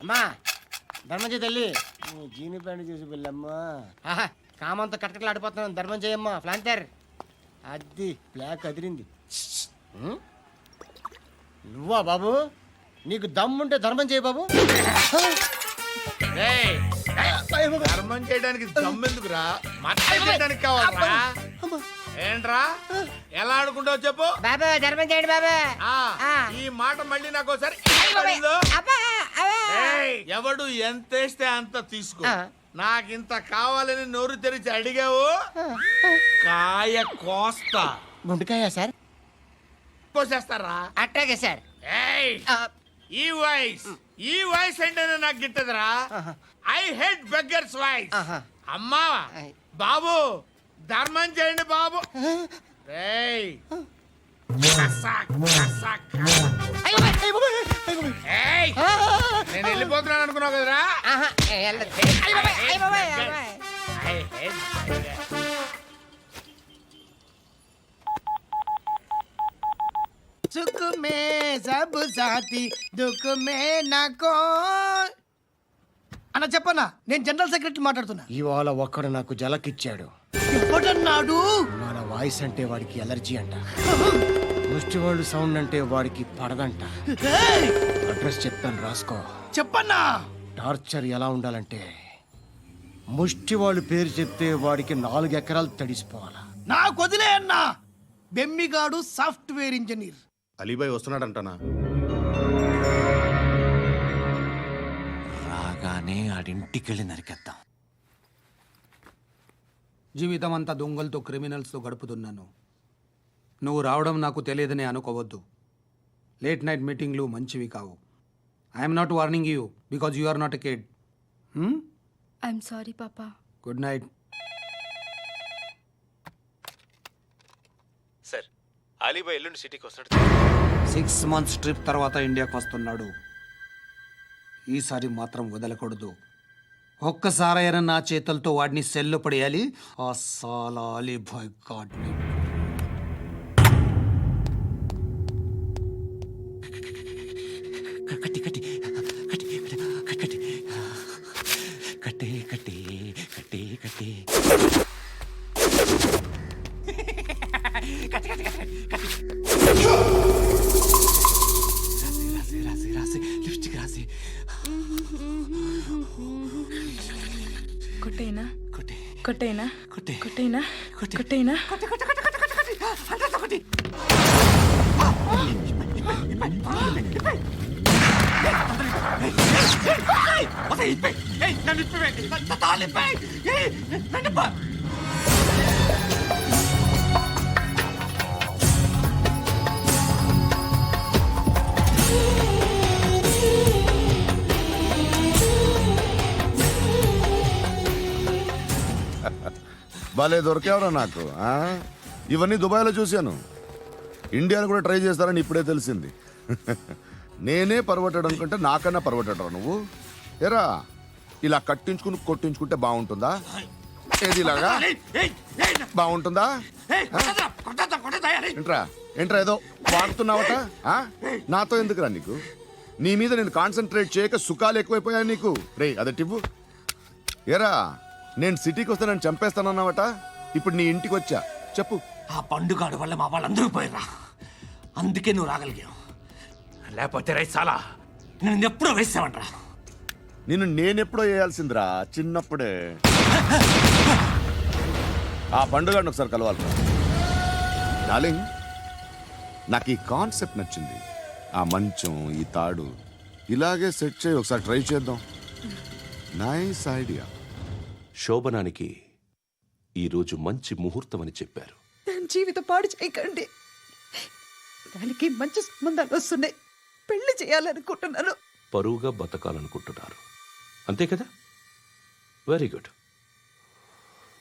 అమ్మా ధర్మం చేయి తల్లి జీని ప్యాంట్ చూసి వెళ్ళమ్మా కామంతో కట్టకట్లు ఆడిపోతున్నాను. ధర్మం చేయమ్మా ఫ్లాంతర్. అది బ్లాక్ అదిరింది. నువ్వా బాబు? నీకు దమ్ముంటే ధర్మం చేయి బాబు. ధర్మం చేయడానికి దమ్మెందుకురా? మర్డర్ చేయడానికి కావాలరా? ఏంట్రా ఎలా ఆడుకుంటావు చెప్పు. బాబా ధర్మం చేయండి బాబా. ఈ మాట మళ్ళీ నాకు ఒకసారి ఎవడు ఎంత వేస్తే అంత తీసుకో. నాకింత కావాలని నోరు తెరిచి అడిగావు కాయ కోస్తా. గుండెకాయ సార్? కోసేస్తారా? అట్టాగే సార్. ఈ వాయిస్ అంటేనే నాకు గిట్టదురా. I hate beggars voice. అమ్మా బాబు ధర్మం చేయండి బాబు. నేను వెళ్ళిపోతున్నాను అనుకున్నావు కదరా. సుఖ మే సబ్ సాథీ దుఃఖ మే నాకో. అన్న చెప్పన్నా, నేను జనరల్ సెక్రటరీ మాట్లాడుతున్నా. ఇవాళ ఒక్కడు నాకు జలకిచ్చాడు. ఎవడన్నాడు? మన వాయిస్ అంటే వాడికి ఎలర్జీ అంట. ముష్టివాళ్ళు సౌండ్ అంటే వాడికి పడదంట. అడ్రస్ చెప్తాను రాసుకో. చెప్పన్నా. టార్చర్ ఎలా ఉండాలంటే ముష్టివాళ్ళు పేరు చెప్తే వాడికి 4 ఎకరాలు తడిసిపోవాలా. నాకు వదిలే అన్నా. బెమ్మిగాడు సాఫ్ట్వేర్ ఇంజనీర్. అలీబాయ్ వస్తున్నాడంటనా? రాగానే ఆడింటికెళ్ళి నరికేద్దాం. జీవితం అంతా దొంగలతో క్రిమినల్స్తో గడుపుతున్నాను. నువ్వు రావడం నాకు తెలియదని అనుకోవద్దు. లేట్ నైట్ మీటింగ్లు మంచివి కావు. I'm not warning you because you are not a kid. I'm sorry papa. Good night. Sir Alibhai ఎల్లుండి సిటీకి వస్తాడు. 6 months ట్రిప్ తర్వాత ఇండియాకి వస్తున్నాడు. ఈసారి మాత్రం వదలకూడదు. ఒక్కసారైనా నా చేతులతో వాడిని సెల్లు పడేయాలి. ఆ సాలా అలీబాయ్ గాడ్ని. కట్టి కట్టి కట్టి కట్టి కట్టి కట్టి కట్టి కట్టి రాసి లిప్స్టిక్ రాసి కొట్టేనా కొట్టి కొట్టేనా కొట్టి కొట్టేనా కొట్టి కొట్టేనా కొట్టి కొట్టి కొట్టి కొట్టి కొట్టి కొట్టి భలే దొరికేవరా నాకు. ఇవన్నీ దుబాయ్లో చూశాను. ఇండియాలో కూడా ట్రై చేస్తారని ఇప్పుడే తెలిసింది. నేనే పర్వటాడు అనుకుంటే నాకన్నా పర్వటాడు నువ్వు. ఎరా ఇలా కట్టించుకుని కొట్టించుకుంటే బాగుంటుందా? ఏది ఇలాగా బాగుంటుందా? ఏంట్రా ఏంట్రా ఏదో వాడుతున్నావట? నాతో ఎందుకురా నీకు? నీ మీద నేను కాన్సన్ట్రేట్ చేయక సుఖాలు ఎక్కువైపోయా నీకు. రే అదటివ్వు. ఎరా నేను సిటీకి వస్తే నన్ను చంపేస్తానన్నావట. ఇప్పుడు నీ ఇంటికి వచ్చా. చెప్పు. ఆ పండుగాడు వల్ల మా వాళ్ళందరూ పోయిరా. అందుకే నువ్వు రాగలిగావు. లేకపోతే రైసాలా నేను ఎప్పుడో వేసావంట్రా. నిన్ను నేనెప్పుడో వేయాల్సిందిరా చిన్నప్పుడే. ఆ పండుగను ఒకసారి కలవాలి డార్లింగ్. నాకు ఈ కాన్సెప్ట్ నచ్చింది. ఆ మంచం ఈ తాడు ఇలాగే సెట్ చేయి. ఒకసారి ట్రై చేద్దాం. Nice idea. శోభనానికి ఈరోజు మంచి ముహూర్తం అని చెప్పారు. దాని జీవితం పాడు చేయకండి. దానికి మంచి సంబంధాలు వస్తున్నాయి. పెళ్లి చేయాలనుకుంటున్నాను. పరువుగా బతకాలనుకుంటున్నారు అంతే కదా? Very good.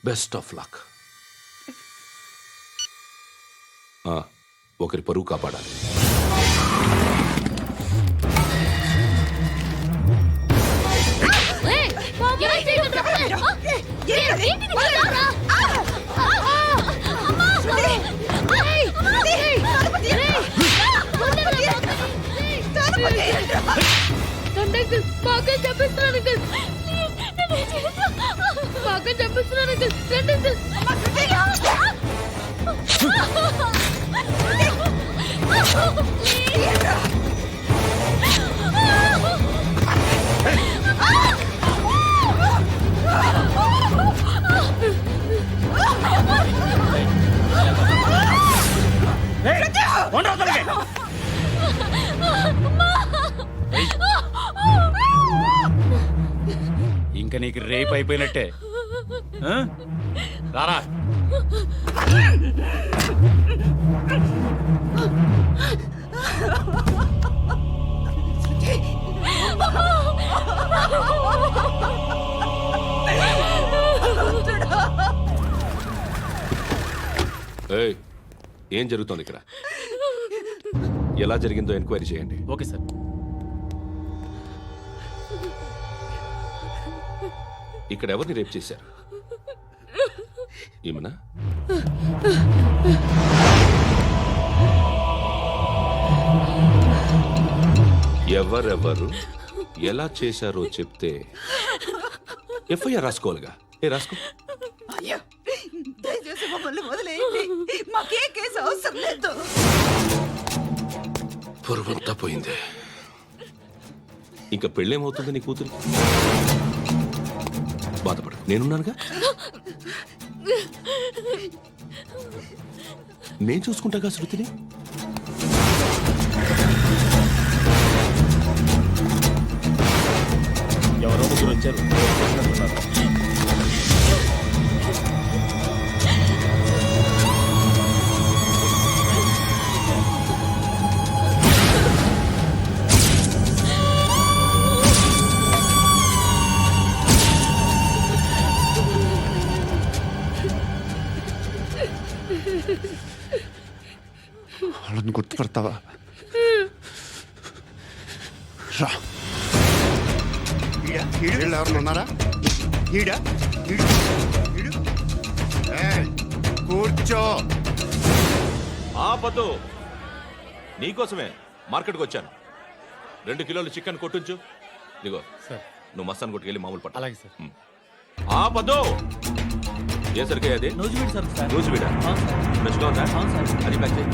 Best of luck. ఒకరి పరువు కాపాడాలి. అంకుల్ బాగా చంపిస్తున్నాను అంకుల్ బాగా చంపిస్తున్నాను అంకుల్ రండి ఇంకా నీకు రేపు అయిపోయినట్టే ఆ? రారా ఏయ్, ఏం జరుగుతోంది ఇక్కడ? ఎలా జరిగిందో ఎంక్వైరీ చేయండి. Okay sir. ఇక్కడ ఎవరిని రేప్ చేశారు? ఈమెనా? ఎవరెవరు ఎలా చేశారో చెప్తే ఎఫ్ఐఆర్ రాసుకోవాలిగా. రాసుకో. అయ్యో దయచేసి మమ్మల్ని వదిలేయండి, మాకే కేసు అవసరం లేదు. పొరువంతా పోయింది. ఇంకా పెళ్ళేమవుతుంది నీ కూతురు? బాధపడు, నేనున్నానుగా. నేను చూసుకుంటాగా శృతిని. ఎవరో ముగ్గురు వచ్చారు. వాళ్ళని గుర్తుపడతావా? రా. వీళ్ళు ఎవరు ఉన్నారా? కూర్చో. ఆపద్దు, నీకోసమే మార్కెట్కి వచ్చాను. 2 కిలోలు చికెన్ కొట్టుంచు. ఇదిగో సార్. నువ్వు మస్తాన్ కొట్టుకెళ్ళి మామూలు పట్టు. అలాగే సార్. ఆపద్దు. ఏ సరికే అది? నూజివీడు సార్. నూజివీడా? ఫ్రెష్గా ఉందా? అది ప్యాక్ చేయి.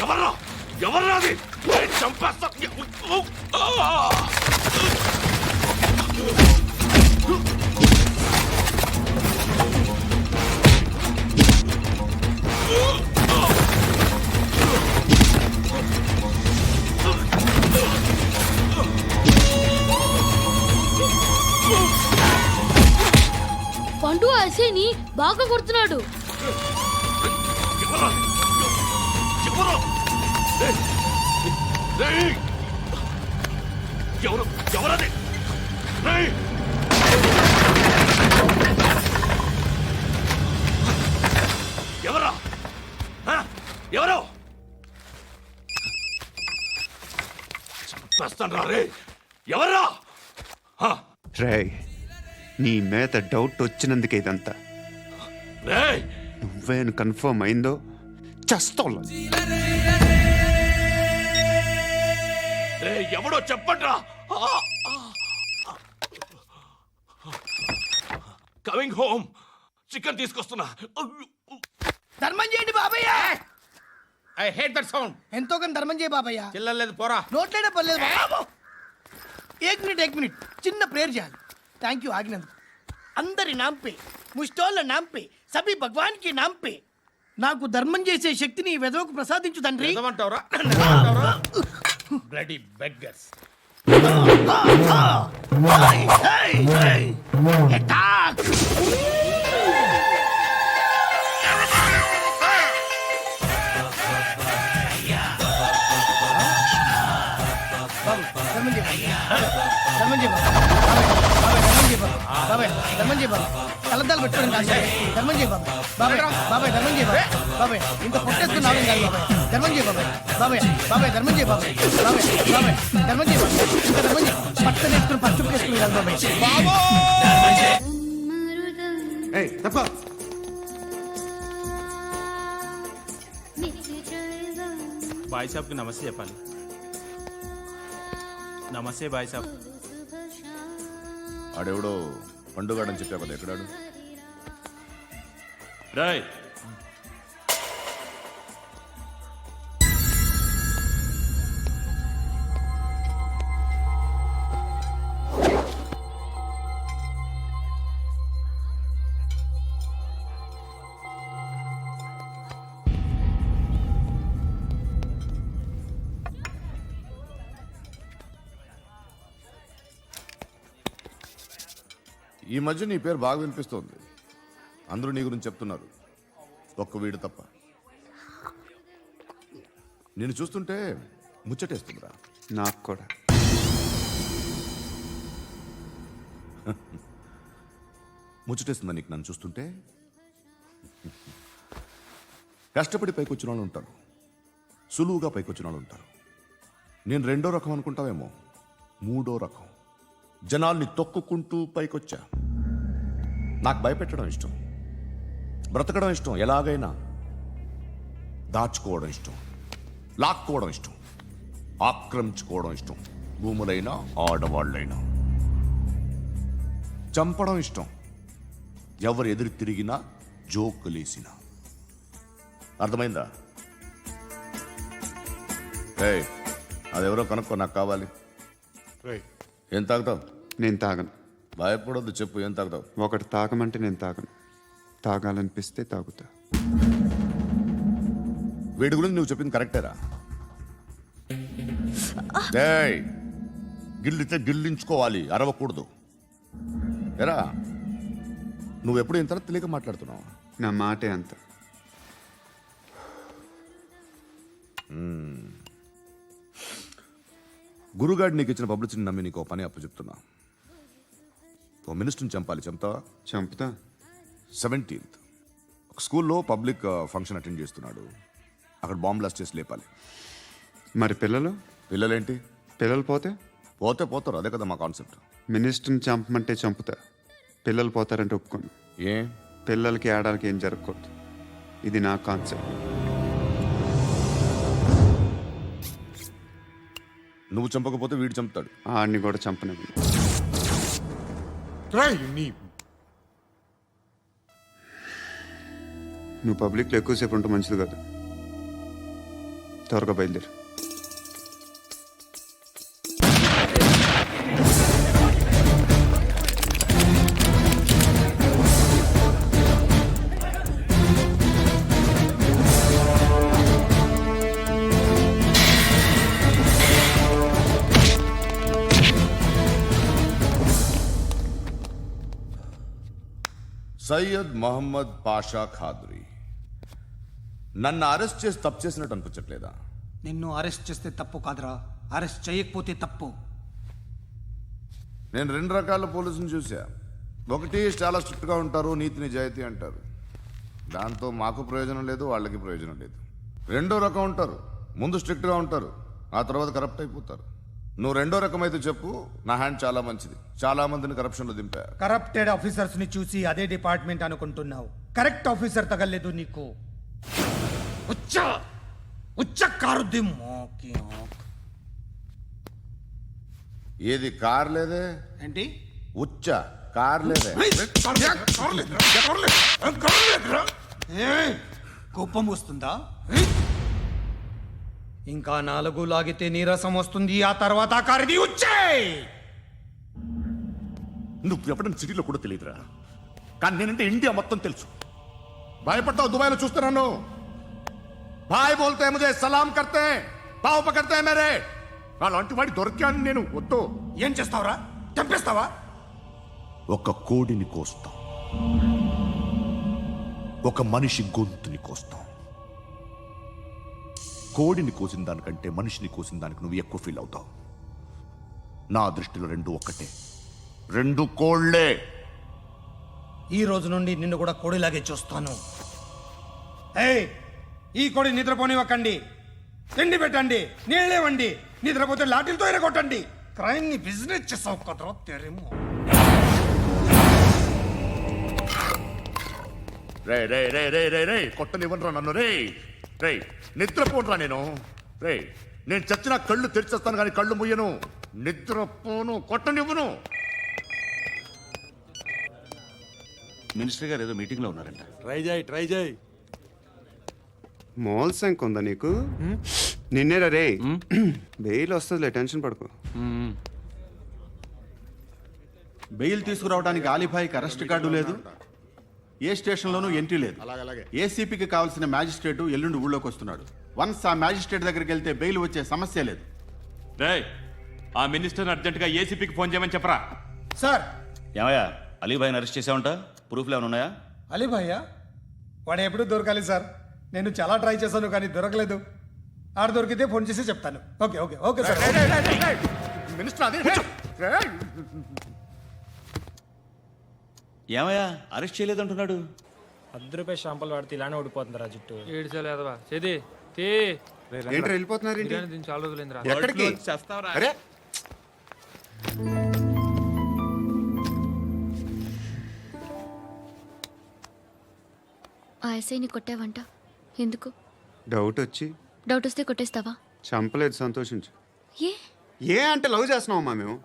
ఎవర్రా ఎవర్రా అది? చంపేస్తా. పండు అసేని బాగా కొడుతున్నాడు. ఎవరది? ఎవరా? ఎవరు? చంపేస్తాను రే. ఎవర్రా? రే, నీ మీద డౌట్ వచ్చినందుకే ఇదంతా. రేయ్, నువ్వేను కన్ఫర్మ్ అయిందో చస్తావు. ఎవడో చెప్పట్రా. Coming home. చికెన్ తీసుకొస్తున్నా. ధర్మం చేయండి బాబయ్య. I hate that sound. ఎంతో కొంత ధర్మం చేయ బాబయ్య. చిల్లలేదు పోరా. నోట్లైనా పర్లేదు బాబు. ఏక్ మినిట్ చిన్న ప్రేయర్ చేయాలి. థ్యాంక్ యూ ఆగినందుకు. అందరి నాంపే, ముష్టోళ్ళ నాంపే, సభీ భగవాన్ కి నాంపే నాకు ధర్మం చేసే శక్తిని ఈ వెదవకు ప్రసాదించు తండ్రి. నిజమంటావురా? Bloody beggars. అటాక్. కలద్దాలు పెట్టుకోండి కాదు ధర్మం చేయ బాబాయ్. బాబాయ్ ధర్మం చేయ బాబాయ్. ఇంత పొట్టేసుకున్నావు కాదు బాబాయ్. ధర్మం చేయ బాబాయ్. బాబాయ్ ధర్మం చేయ బాబాయ్. ధర్మం చేయ ఇంకా ధర్మం చేయ. పట్టణ వేసుకుని పచ్చుకు వేసుకుని కాదు బాబాయ్. తప్ప బాయ్ సాబ్కి నమస్తే చెప్పాలి. నమస్తే బాయ్ సాబ్. ఆడెవడో పండుగాడని చెప్పా కదా, ఎక్కడాడు? రాయ్ ఈ మధ్య నీ పేరు బాగా వినిపిస్తోంది. అందరూ నీ గురించి చెప్తున్నారు, ఒక్క వీడు తప్ప. నేను చూస్తుంటే ముచ్చటేస్తుందిరా. నాకు కూడా. ముచ్చటేస్తుందా నీకు నన్ను చూస్తుంటే? కష్టపడి పైకి వచ్చిన వాళ్ళు ఉంటారు, సులువుగా పైకి వచ్చిన వాళ్ళు ఉంటారు. నేను రెండో రకం అనుకుంటావేమో, మూడో రకం. జనాల్ని తొక్కుకుంటూ పైకొచ్చా. నాకు భయపెట్టడం ఇష్టం, బ్రతకడం ఇష్టం, ఎలాగైనా దాచుకోవడం ఇష్టం, లాక్కోవడం ఇష్టం, ఆక్రమించుకోవడం ఇష్టం. భూములైనా ఆడవాళ్ళైనా చంపడం ఇష్టం, ఎవరు ఎదురు తిరిగినా జోకులేసినా. అర్థమైందా? ఏయ్, అదెవరో కనుక్కో, నాకు కావాలి. ఏం తాగుతావు? నేను తాగను. భయపడొద్దు, చెప్పు ఏం తాగుతావు? ఒకటి తాగమంటే నేను తాగను. తాగాలనిపిస్తే తాగుతా. వీడి గురించి నువ్వు చెప్పింది కరెక్టేరా? ఏయ్, గిల్లితే గిల్లించుకోవాలి, అరవకూడదు. ఎరా, నువ్వెప్పుడు ఇంత తెలియక మాట్లాడుతున్నావు? నా మాటే అంత. గురుగాడు నీకు ఇచ్చిన పబ్లిసిటీని నమ్మి నీకు పని అప్పు చెప్తున్నా. ఓ మినిస్టర్ని చంపాలి, చంపుతావా? చంపుతా. 17th ఒక స్కూల్లో పబ్లిక్ ఫంక్షన్ అటెండ్ చేస్తున్నాడు. అక్కడ బాంబ్ బ్లాస్ట్ చేసి లేపాలి. మరి పిల్లలు? పిల్లలేంటి? పిల్లలు పోతే? పోతే పోతారు, అదే కదా మా కాన్సెప్ట్. మినిస్టర్ని చంపమంటే చంపుతా, పిల్లలు పోతారంటే ఒప్పుకోను. ఏ? పిల్లలకి ఆడాలకి ఏం జరగకూడదు. ఇది నా కాన్సెప్ట్. నువ్వు చంపకపోతే వీడు చంపుతాడు. ఆడిని కూడా చంపనివ్వను. నువ్వు పబ్లిక్లో ఎక్కువసేపు ఉంటే మంచిది కాదు. త్వరగా బయలుదేరు. సయ్యద్ మహమ్మద్ పాషా ఖాద్రీ. నన్ను అరెస్ట్ చేసి తప్పు చేసినట్టు అనిపించట్లేదా? నిన్ను అరెస్ట్ చేస్తే తప్పు కాదురా, అరెస్ట్ చేయకపోతే తప్పు. నేను 2 రకాల పోలీసుని చూసా. ఒకటి చాలా స్ట్రిక్ట్గా ఉంటారు, నీతి నిజాయితీ అంటారు. దాంతో మాకు ప్రయోజనం లేదు, వాళ్ళకి ప్రయోజనం లేదు. రెండో రకం ఉంటారు, ముందు స్ట్రిక్ట్గా ఉంటారు, ఆ తర్వాత కరప్ట్ అయిపోతారు. నువ్వు రెండో రకం అయితే చెప్పు, నా హ్యాండ్ చాలా మంచిది. చాలా మందిని కరప్షన్లో దింపా. కరప్టెడ్ ఆఫీసర్స్ ని చూసి అదే డిపార్ట్మెంట్ అనుకుంటున్నావు. కరెక్ట్ ఆఫీసర్ తగలేదు నీకు. ఏది కార్ లేదే? ఏంటి? ఉచ్చ కార్ లేదే? కోపం వస్తుందా? ఇంకా 4 లాగితే నీరసం వస్తుంది, ఆ తర్వాత కారిది వచ్చే. నువ్వు ఎప్పుడైనా సిటీలో కూడా తెలియదురా, కానీ నేనంటే ఇండియా మొత్తం తెలుసు. భయపడతావు? దుబాయ్లో చూస్తున్నాను. భాయ్ బోల్తే ముజే సలాం కర్తే, పావు పకర్తే మేరే. అలాంటి వాడి దొరికాను నేను. వద్దు. ఏం చేస్తావురా? చంపేస్తావా? ఒక కోడిని కోస్తాం, ఒక మనిషి గొంతుని కోస్తాం. కోడిని కోసిన దానికంటే మనిషిని కోసిన దానికి నువ్వు ఎక్కువ ఫీల్ అవుతావు. నా దృష్టిలో 2 ఒక్కటే, 2 కోళ్లే. ఈ రోజు నుండి నిన్ను కూడా కోడిలాగే చూస్తాను. ఏయ్, ఈ కోడి నిద్రపోనివ్వకండి. తిండి పెట్టండి, నీళ్ళేవండి. నిద్రపోతే లాఠీలతో ఎరగొట్టండి. క్రైమ్ ని బిజినెస్ చేసావు కదరా తెరేమో. రే రే రే రే రే రే కొట్టనివ్వనరా నన్ను. రే రే నిద్రపోనరా నేను. రే నేను చచ్చిన కళ్ళు తెరిచేస్తాను కానీ కళ్ళు ముయ్యను, నిద్రపోను, కొట్టనివ్వను. మినిస్టర్ గారు ఏదో మీటింగ్ లో ఉన్నారంట. ట్రై చేయి. మోల్ సంక్ ఉందా నీకు? నిన్నేరా రే. బెయిల్ వస్తుందిలే, టెన్షన్ పడుకో. బెయిల్ తీసుకురావడానికి ఆలిభాయికి అరెస్ట్ కార్డు లేదు, ఏ స్టేషన్లోనూ ఎంట్రీ లేదు. ఏసీపీకి కావాల్సిన మ్యాజిస్ట్రేటు ఎల్లుండి ఊళ్ళోకి వస్తున్నాడు. వన్స్ ఆ మ్యాజిస్ట్రేట్ దగ్గరికి వెళ్తే బెయిల్ వచ్చే సమస్య లేదు. ఆ మినిస్టర్ అర్జెంట్ గా ఏసీపీకి ఫోన్ చేయమని చెప్పరా. సార్. ఏమయ్యా అలీభాయిని అరెస్ట్ చేసావంట? ప్రూఫ్లు ఏమైనా ఉన్నాయా? అలీ భయ్యా వాడు ఎప్పుడు దొరకాలి సార్. నేను చాలా ట్రై చేశాను కానీ దొరకలేదు. ఆడ దొరికితే ఫోన్ చేసి చెప్తాను. Okay okay okay sir. Minister అదే ఏమయ్యా అరెస్ట్ చేయలేదంటున్నాడు? ₹10 షాంపుల్ వాడితే ఇలానే ఓడిపోతుందిరా జుట్టు. ఏంట్రా వెళ్ళిపోతున్నారు ఏంటి? చాలా రోజులైందిరా. ఎక్కడికి? అరే ఆ ఎస్ఐని కొట్టావంట, ఎందుకు? డౌట్ వచ్చి. డౌట్ వస్తే కొట్టేస్తావా? చంపలేదు, సంతోషించు. ఏ ఏ అంటే లవ్ చేస్తున్నావమ్మా మేము.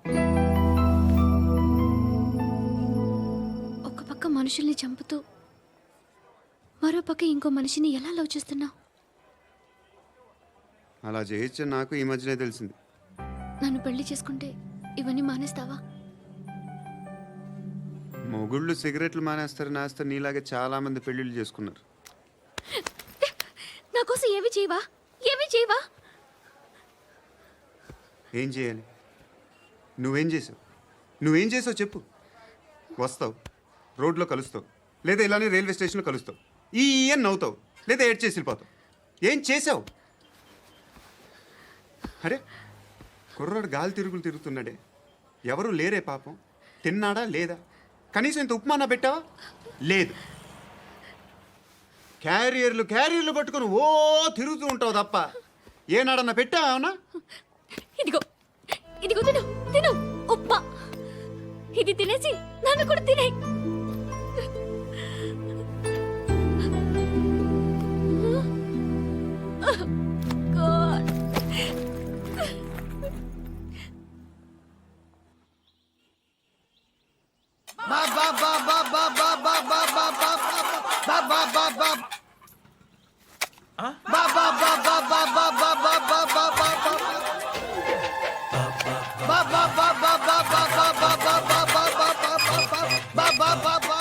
ఒక పక్క మనుషుల్ని చంపుతూ మరో పక్క ఇంకో మనిషిని ఎలా లవ్ చేస్తున్నావు? అలా చేయొచ్చు నాకు ఈ మధ్యనే తెలిసింది. నన్ను పెళ్లి చేసుకుంటే ఇవన్నీ మానేస్తావా? మొగుళ్ళు సిగరెట్లు మానేస్తారు, నేస్తారు. నీలాగే చాలా మంది పెళ్లిళ్ళు చేసుకున్నారు. నా కోసం ఏమి చేయవా? ఏమి చేయవా? ఏం చేయాలి? నువ్వేం చేసావు? నువ్వేం చేసావు చెప్పు. వస్తావు, రోడ్లో కలుస్తావు, లేదా ఇలానే రైల్వే స్టేషన్లో కలుస్తావు, ఈ అని నవ్వుతావు, లేదా ఏడ్ చేసి వెళ్ళిపోతావు. ఏం చేసావు? అరే కుర్రాడు గాలి తిరుగులు తిరుగుతున్నాడే, ఎవరు లేరే పాపం. తిన్నాడా లేదా? కనీసం ఇంత ఉప్మానా పెట్టావా? లేదు. క్యారియర్లు పట్టుకొని ఓ తిరుగుతూ ఉంటావు తప్ప ఏనాడన్నా పెట్టావా? అవునా? ఇదిగో ఇదిగో తిను తిను ఉప్మా. ఇది తినేసి నన్ను కూడా తినే.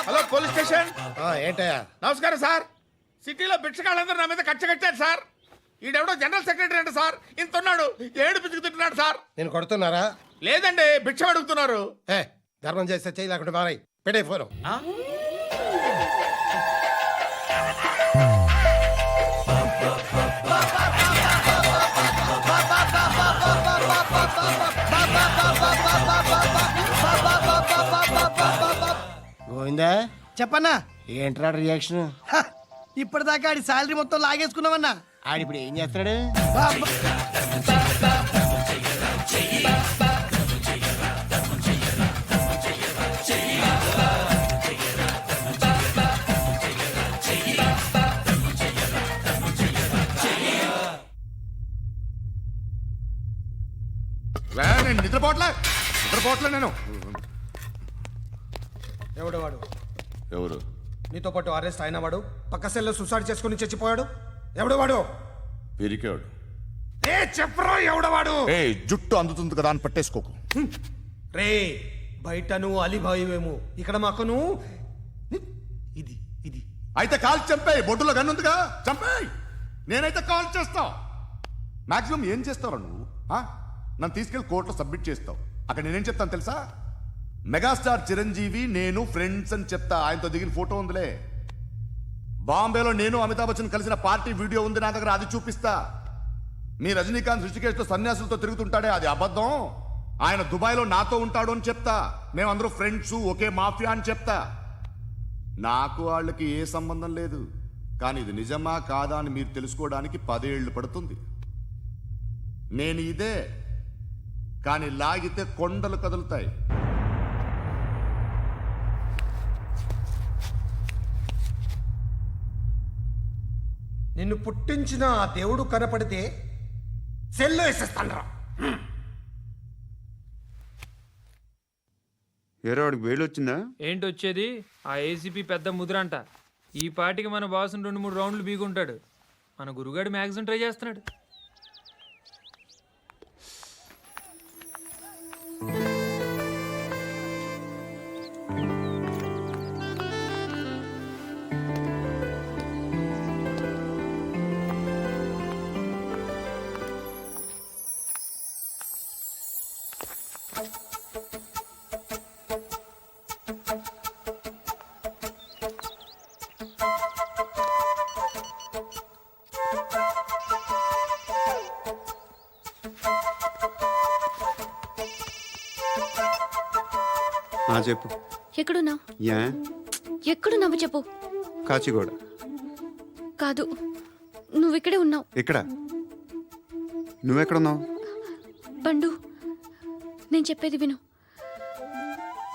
Hello police station. ఏంటయ్యా? నమస్కారం సార్. సిటీలో భిక్షగాళ్ళందరూ నా మీద కచ్చ కట్టారు సార్. ఈడెవడో జనరల్ సెక్రటరీ అంట సార్. ఇంత ఉన్నాడు, ఏడు పిచ్చుకు తింటున్నాడు సార్. నేను కొడుతున్నారా? లేదండి, భిక్ష అడుగుతున్నారు. ధర్మం చేస్తే చేయి, లేకుంటే మారాయి. పెట్టే ఫోను. గోవిందా చెప్పన్నా. ఏంట్రా రియాక్షన్? ఇప్పటిదాకా ఆడి శాలరీ మొత్తం లాగేసుకున్నావన్నా. ఆడిప్పుడు ఏం చేస్తున్నాడు? నేను నిద్రపోవట్లే నేను. ఎవడు వాడు? ఎవరు? నీతో పాటు అరెస్ట్ అయిన వాడు, పక్క సెల్లో సూసైడ్ చేసుకుని చచ్చిపోయాడు. ఎవడు వాడు? పిరికాడు. చెప్పరా ఎవడవాడు? జుట్టు అందుతుంది కదా అని పట్టేసుకోకు. రే బయట నువ్వు అలీబాయివేమో, ఇక్కడ మాకు నువ్వు ఇది ఇది. అయితే కాల్ చంపేయి. బొడ్డులో గన్నుందిగా, చంపేయి. నేనైతే కాల్ చేస్తా. మాక్సిమం ఏం చేస్తావు నువ్వు? నన్ను తీసుకెళ్లి కోర్టులో సబ్మిట్ చేస్తావు. అక్కడ నేనేం చెప్తాను తెలుసా? మెగాస్టార్ చిరంజీవి నేను ఫ్రెండ్స్ అని చెప్తా. ఆయనతో దిగిన ఫోటో ఉందిలే. బాంబేలో నేను అమితాబ్ బచ్చన్ కలిసిన పార్టీ వీడియో ఉంది నా దగ్గర, అది చూపిస్తా. మీ రజనీకాంత్ ఋషికేశ్తో సన్యాసులతో తిరుగుతుంటాడే, అది అబద్ధం. ఆయన దుబాయ్లో నాతో ఉంటాడు అని చెప్తా. మేమందరూ ఫ్రెండ్స్, ఒకే మాఫియా అని చెప్తా. నాకు వాళ్ళకి ఏ సంబంధం లేదు. కానీ ఇది నిజమా కాదా అని మీరు తెలుసుకోవడానికి 10 ఏళ్ళు పడుతుంది. నేను ఇదే, కానీ లాగితే కొండలు కదులుతాయి. నిన్ను పుట్టించిన ఆ దేవుడు కనపడితే సెల్లో వేసేస్తాను రా. ఏరా వాడికి వేలు వచ్చిందా? ఏంటి వచ్చేది? ఆ ఏసీపీ పెద్ద ముద్రంట. ఈ పాటికి మన బాసును 2-3 రౌండ్లు బీగుంటాడు. మన గురుగాడు మ్యాగజైన్ ట్రై చేస్తున్నాడు. చెప్పు. ఎక్కడున్నావు? యా ఎక్కడున్నావు చెప్పు. కాచిగూడ. కాదు, నువ్వు ఇక్కడే ఉన్నావు. ఎక్కడ? నువ్వెక్కడున్నావు? పండు, నేను చెప్పేది విను.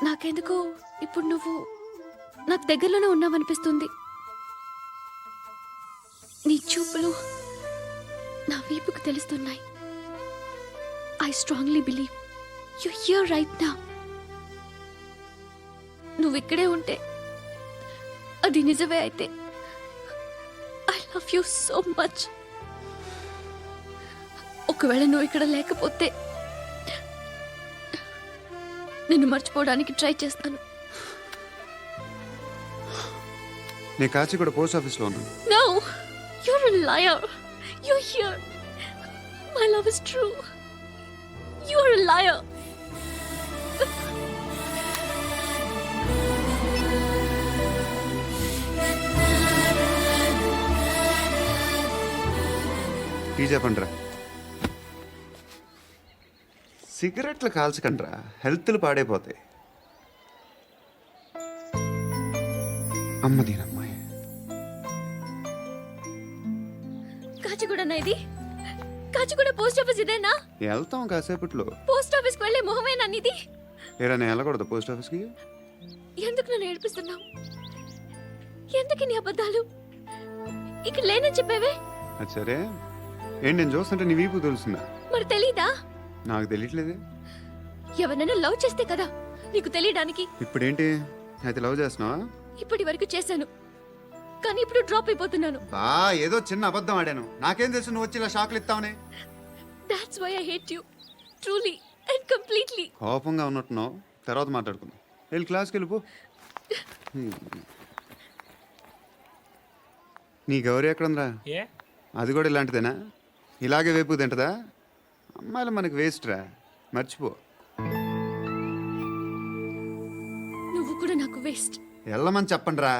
నాకెందుకో ఇప్పుడు నువ్వు నాకు దగ్గరలోనే ఉన్నావనిపిస్తుంది. నీ చూపులు నా వీపుకు తెలుస్తున్నాయి. I strongly believe you here right now. నువ్వు ఇక్కడే ఉంటే అది నిజమే అయితే I love you so much. ఒకవేళ నువ్వు ఇక్కడ లేకపోతే నిన్ను మర్చిపోవడానికి ట్రై చేస్తాను. నేను కాచిగూడ పోస్ట్ ఆఫీస్లో ఉన్నాను. No, you're a liar. You're here. My love is true. You're a liar. Tea చెప్పండిరా. సిగరెట్లు కాల్చకండ్రా, హెల్త్లు పాడైపోతాయి. అమ్మ దీనమ్మాయి. కాచిగూడనా ఇది? కాచిగూడ పోస్ట్ ఆఫీస్ ఇదేనా? వెళ్తాం కాసేపట్లో. పోస్ట్ ఆఫీస్కి వెళ్ళే మొహమేనా నీది? ఏరా నేను వెళ్ళకూడదు పోస్ట్ ఆఫీస్కి? ఎందుకు నన్ను ఏడిపిస్తున్నావు? ఎందుకు నీ అబద్ధాలు? ఇక్కడ లేనని చెప్పేవే. అది సరే, ఏంటి నేను చూస్తుంటే నీ వీపు తెలుస్తుందా? మరి తెలీదా? నాకు తెలియట్లేదే. ఎవరైనా లవ్ చేస్తే కదా నీకు తెలియడానికి. ఇప్పుడేంటి అయితే లవ్ చేస్తున్నావా? ఇప్పటి వరకు చేశాను, కానీ ఇప్పుడు డ్రాప్ అయిపోతున్నాను. ఏదో చిన్న అబద్ధం ఆడాను. నాకేం తెలుసు నువ్వు వచ్చి ఇలా షాక్లు ఇస్తావని. That's why I hate you. Truly and completely. కోపంగా ఉన్నట్టున్నావు, తర్వాత మాట్లాడుకుందాం. వెళ్ళి క్లాస్కి వెళ్ళిపో. నీ గౌరీ ఎక్కడుందిరా? ఏ అది కూడా ఇలాంటిదేనా? ఇలాగే వేపు తింటదా? అమ్మాయిలు మనకి వేస్ట్ రా, మర్చిపో. నువ్వు కూడా నాకు వేస్ట్. వెళ్ళమని చెప్పండి రా.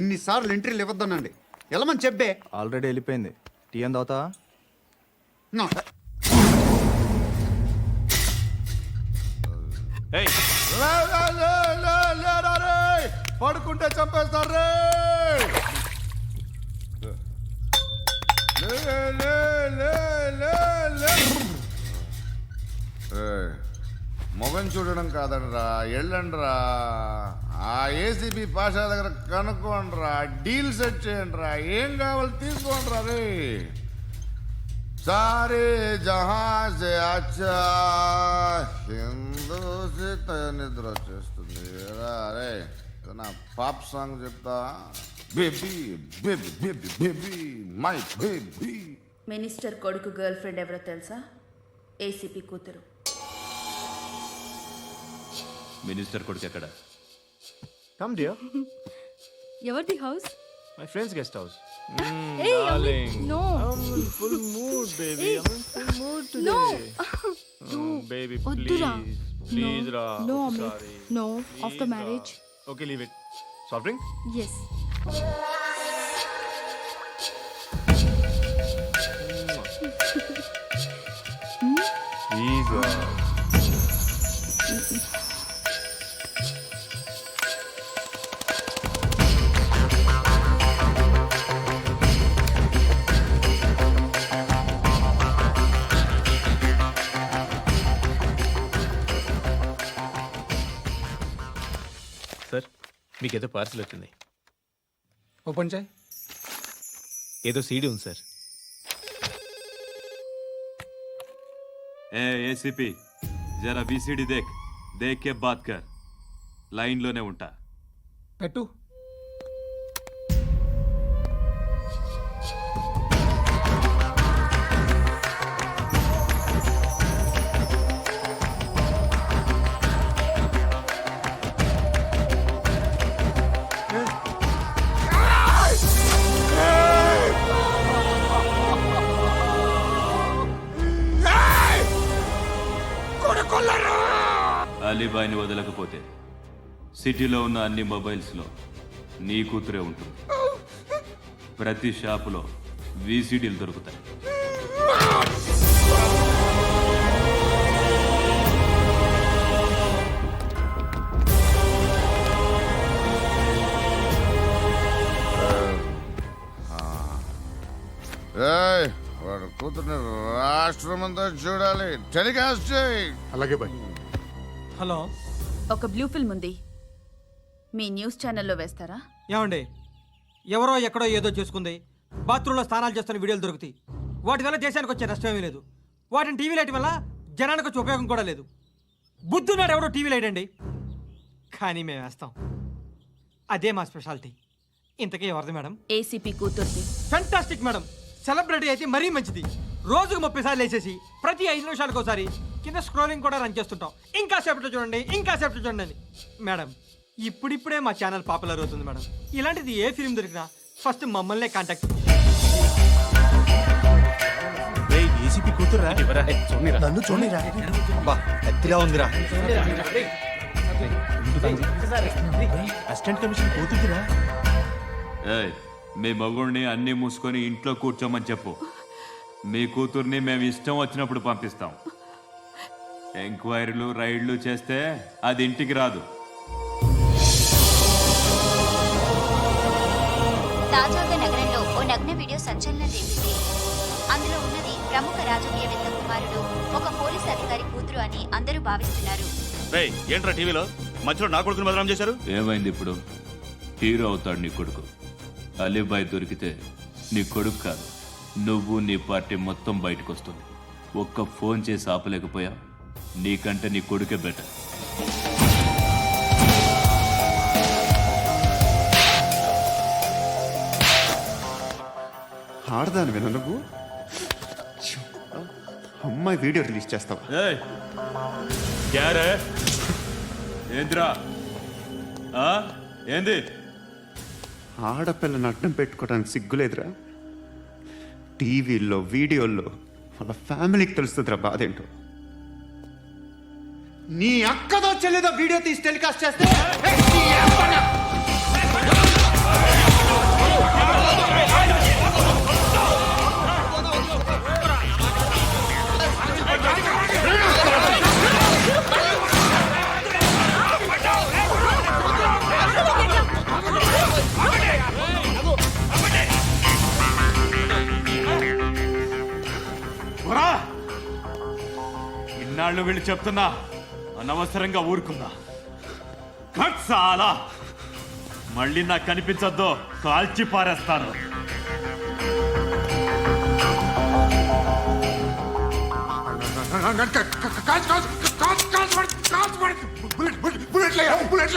ఇన్నిసార్లు ఎంట్రీలు ఇవ్వద్దనండి. వెళ్ళమని చెప్పే. ఆల్రెడీ వెళ్ళిపోయింది. టీ ఎంత అవుతా? ఏయ్, పడుకుంటే చంపేస్తారు రే. మొగం చూడడం కాదండ్రా, వెళ్ళండ్రా. ఆ ఏసీబీ పాషా దగ్గర కనుక్కోండ్రా, డీల్ సెట్ చేయండిరా, ఏం కావాలి తీసుకోండిరా రే. సారే జహాజే అచ్చా హిందూ నిద్ర వచ్చేస్తుంది రే. నా పాప్ సాంగ్ చెప్తా. Baby baby baby baby my baby. Minister కొడుకు గర్ల్ ఫ్రెండ్ ఎవరో తెలుసా? ఏసీపీ కూతురు. మినిస్టర్ కొడుకు ఎక్కడ? Come dear. ఎవరిది house? My friends guest house. No. Full mood baby. Full mood No. Baby వద్దురా. ప్లీజ్ రా. No, Amit. No. After marriage. Okay leave it. Soft drink? Yes. Please. Sir, మీకేదో parcel వచ్చింది. Open చేయి. ఏదో CD ఉంది సార్. ACP జరా VCD దేక్ కే బాత్ కర్. లైన్లోనే ఉంటా. పెట్టు. అలీబాయిని వదలకపోతే సిటీలో ఉన్న అన్ని మొబైల్స్లో నీ కూతురే ఉంటుంది. ప్రతి షాపులో వీసీడీలు దొరుకుతాయి. ఏయ్, వాడు కూతుర్ని రాష్ట్రమంతా చూడాలి. టెలికాస్ట్ చేయి. అలాగే బాయ్. హలో, ఒక బ్లూ ఫిల్మ్ ఉంది, మీ న్యూస్ ఛానల్లో వేస్తారా? ఏమండి, ఎవరో ఎక్కడో ఏదో చేసుకుంది, బాత్రూంలో స్నానాలు చేస్తున్న వీడియోలు దొరుకుతాయి. వాటి వల్ల దేశానికి వచ్చే నష్టమేమీ లేదు. వాటిని టీవీ లైట్ వల్ల జనానికి వచ్చే ఉపయోగం కూడా లేదు. బుద్ధున్నాడు ఎవడో టీవీ లైట్ అండి, కానీ మేము వేస్తాం. అదే మా స్పెషాలిటీ. ఇంతకీ ఎవరిది మేడం? ఏసీపీ కూతుర్ది. Fantastic madam. సెలబ్రిటీ అయితే మరీ మంచిది. రోజుకు 30 సార్లు వేసేసి ప్రతి 5 నిమిషాలకు ఒకసారి కింద స్క్రోలింగ్ కూడా రన్ చేస్తుంటాం. ఇంకా సేపట్లో చూడండి, ఇంకా సేపట్లో చూడండి అని. మేడం, ఇప్పుడిప్పుడే మా ఛానల్ పాపులర్ అవుతుంది మేడం. ఇలాంటిది ఏ ఫిల్మ్ దొరికినా ఫస్ట్ మమ్మల్నే కాంటాక్ట్. ఏసీపీ కూతురా? నన్ను చూడరా, ఎత్తిలా ఉందిరా. అసిస్టెంట్ కమిషన్ కూతురురా? ఏయ్, మీ మగుడిని అన్నీ మూసుకొని ఇంట్లో కూర్చోమని చెప్పు. మీ కూతుర్ని మేము ఇష్టం వచ్చినప్పుడు పంపిస్తాం. ఎంక్వైరీలు రైడ్లు చేస్తే అది ఇంటికి రాదు. తాజాగా నగరంలో ఓ నగ్న వీడియో సంచలనం రేపింది. అందులో ఉన్నది ప్రముఖ రాజకీయవేత్త కుమారుడు, ఒక పోలీస్ అధికారి కూతురు అని అందరూ భావిస్తున్నారు. ఏంట్రా టీవీలో మధ్యలో నా కొడుకుని బదనాం చేశారు? ఏమైంది ఇప్పుడు? హీరో అవుతాడు నీ కొడుకు. అలీబాయ్ దొరికితే నీ కొడుకు కాదు, నువ్వు నీ పార్టీ మొత్తం బయటకు వస్తుంది. ఒక్క ఫోన్ చేసి ఆపలేకపోయా? నీకంటే నీ కొడుకే బెటర్. ఆడదాని నువ్వు అమ్మాయి వీడియో రిలీజ్ చేస్తావా? ఏంద్రా ఏంది? ఆడపిల్లని అడ్డం పెట్టుకోవడానికి సిగ్గులేదురా? టీవీల్లో వీడియోల్లో వాళ్ళ ఫ్యామిలీకి తెలుస్తుందిరా బాధేంటో. నీ అక్కదో చెల్లిదో వీడియో తీసి టెలికాస్ట్ చేస్తే ఇన్నాళ్ళు వీళ్ళు చెప్తున్నా అనవసరంగా ఊరుకుందా. చాలా మళ్ళీ నాకు కనిపించొద్దు, కాల్చి పారేస్తాను. बुलेट